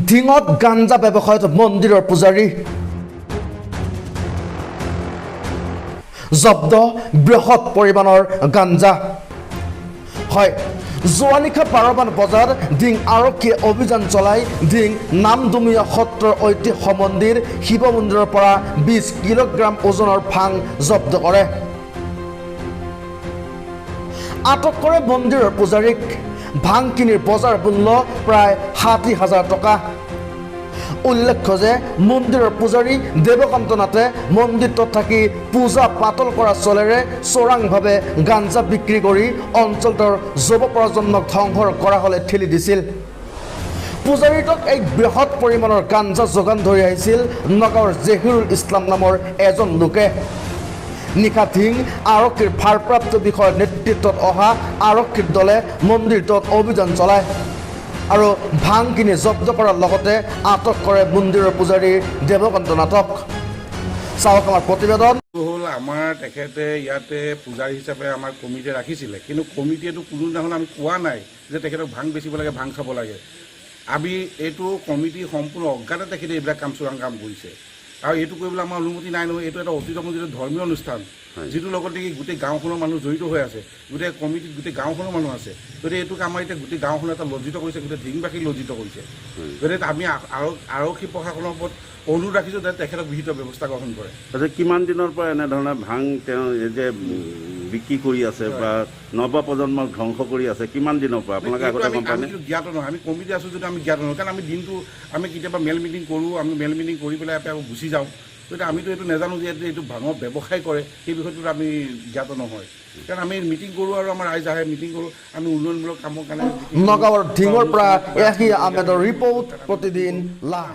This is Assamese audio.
ঢিঙত গাঞ্জা ব্যৱসায়ত মন্দিৰৰ পূজাৰী জব্দ বৃহৎ পৰিমাণৰ গাঞ্জা হয় যোৱা নিশা 12 মান বজাত ঢিং আৰক্ষীয়ে অভিযান চলাই ঢিং নামদুমীয়া সত্ৰৰ ঐতিহ্য মন্দিৰ শিৱ মন্দিৰৰ পৰা 20 কিলোগ্ৰাম ওজনৰ ভাং জব্দ কৰে আটক কৰে মন্দিৰৰ পূজাৰীক ভাং কিনিৰ বজাৰ মূল্য প্ৰায় 60,000 টকা উল্লেখ্য যে মন্দিৰৰ পূজাৰী দেৱকান্ত নাথে মন্দিৰটোত থাকি পূজা পাতল কৰা চলেৰে চোৰাংভাৱে গাঞ্জা বিক্ৰী কৰি অঞ্চলটোৰ যুৱ প্ৰজন্মক ধ্বংসৰ কৰা হলে ঠেলি দিছিল পূজাৰীটোক এই বৃহৎ পৰিমাণৰ গাঞ্জা যোগান ধৰি আহিছিল নগাঁৱৰ জহিৰুল ইছলাম নামৰ এজন লোকে নিশা ঢিং আৰক্ষীৰ ভাৰপ্ৰাপ্ত বিষয়াৰ নেতৃত্বত অহা আৰক্ষীৰ দলে মন্দিৰটোত অভিযান চলায় আৰু ভাং কিনি জব্দ কৰাৰ লগতে আটক কৰে মন্দিৰৰ পূজাৰী দেৱকান্ত নাথক চাওক আমাৰ প্ৰতিবেদন হ'ল আমাৰ তেখেতে ইয়াতে পূজাৰী হিচাপে আমাৰ কমিটিয়ে ৰাখিছিলে কিন্তু কমিটিয়েতো কোনোদিনাখন আমি কোৱা নাই যে তেখেতক ভাং বেচিব লাগে ভাং খাব লাগে আমি এইটো কমিটি সম্পূৰ্ণ অজ্ঞাতে তেখেতে এইবিলাক চোৰাং কাম কৰিছে আৰু এইটো কৰিবলৈ আমাৰ অনুমতি নাই নহয় এইটো এটা অতীত ধৰ্মীয় অনুষ্ঠান যিটো লগতে গোটেই গাঁওখনৰ মানুহ জড়িত হৈ আছে গোটেই কমিটিত গোটেই গাঁওখনৰ মানুহ আছে গতিকে এইটোক আমাৰ এতিয়া গোটেই গাঁওখন এটা লজ্জিত কৰিছে গোটেই ঢিংবাসীক লজ্জিত কৰিছে গতিকে আমি আৰক্ষী প্ৰশাসনৰ ওপৰত অনুৰোধ ৰাখিছোঁ যে তেখেতক বিহিত ব্যৱস্থা গ্ৰহণ কৰে কিমান দিনৰ পৰা এনেধৰণে ভাং তেওঁ যে বিক্ৰী কৰি আছে বা নৱ প্ৰজন্মক ধ্বংস কৰি আছে কিমান দিনৰ পৰা আপোনালোকে আগতে গম পায় জ্ঞাত নহয় আমি কমিটি আছোঁ যদি আমি জ্ঞাত নহয় কাৰণ আমি দিনটো আমি কেতিয়াবা মেল মিটিং কৰোঁ আমি মেল মিটিং কৰি পেলাই আকৌ গুচি যাওঁ গতিকে আমিতো এইটো নাজানো যে এইটো ভাঙৰ ব্যৱসায় কৰে সেই বিষয়টোত আমি জ্ঞাত নহয় কাৰণ আমি মিটিং কৰোঁ আৰু আমাৰ ৰাইজ আহে মিটিং কৰোঁ আমি উন্নয়নমূলক কামৰ কাৰণে নগাঁৱৰ ঢিঙৰ পৰা আহমেদৰ ৰিপৰ্ট প্ৰতিদিন লাভ